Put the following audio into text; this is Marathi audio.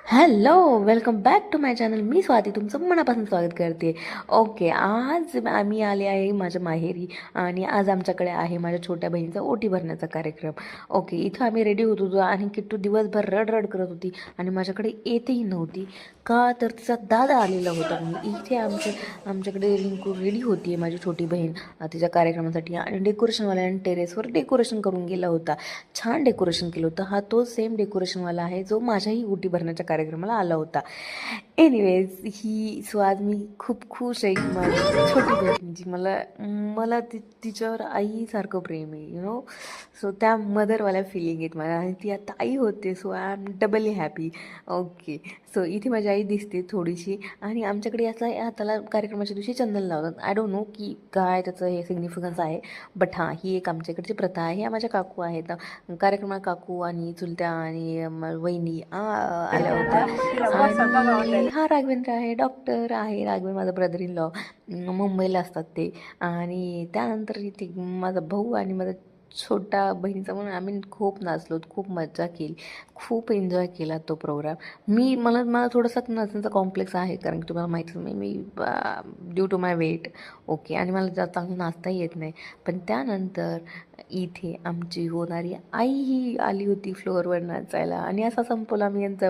Hello, welcome back to my channel. मी स्वाती तुमचं मनापासून स्वागत करते. ओके, आज आम्ही आले आहे माझ्या माहेरी आणि आज आमच्याकडे आहे माझ्या छोट्या बहिणीचा ओटी भरण्याचा कार्यक्रम. ओके, इथं आम्ही रेडी होत होतो आणि किट्टू दिवसभर रड करत होती आणि माझ्याकडे येतही नव्हती. का तर तिचा दादा आलेला होता म्हणून. इथे आमच्याकडे रिंकू रेडी होती माझी छोटी बहीण तिच्या कार्यक्रमासाठी आणि डेकोरेशनवाल्याने टेरेसवर डेकोरेशन करून गेला होता. छान डेकोरेशन केलं होतं. हा तो सेम डेकोरेशनवाला आहे जो माझ्याही ओटी भरण्याच्या कार्यक्रमाला आला होता. एनिवेज आज मी खूप खुश आहे की माझी छोटी बहीण जी मला मला तिच्यावर आईसारखं प्रेम आहे, सो त्या मदरवाल्या फिलिंग आहेत मला आणि ती आता आई होते. So I am doubly happy. Okay, so इथे माझी आई दिसते थोडीशी आणि आमच्याकडे त्याला कार्यक्रमाच्या दिवशी चंदन लावतात. आय डोंट नो की काय त्याचं हे सिग्निफिकन्स आहे, बट हां, ही एक आमच्याकडची प्रथा आहे. ह्या माझ्या काकू आहेत. कार्यक्रमात काकू आणि चुलत्या आणि वहिनी आल्या होत्या. आणि हा राघवेंद्र आहे, डॉक्टर आहे. राघवेंद्र माझा ब्रदर इन लॉ, मुंबईला असतात ते. आणि त्यानंतर इथे माझा भाऊ आणि माझा छोटा बहिणीचा म्हणून आम्ही खूप नाचलो, खूप मज्जा केली, खूप एन्जॉय केला तो प्रोग्राम. मला थोडासा नाचण्याचा कॉम्प्लेक्स आहे, कारण की तुम्हाला माहितीच मी due to my weight. Okay, आणि मला जास्त चांगलं नाचताही येत नाही. पण त्यानंतर इथे आमची होणारी आई ही आली होती फ्लोअरवर नाचायला आणि असा संपवला मी यांचा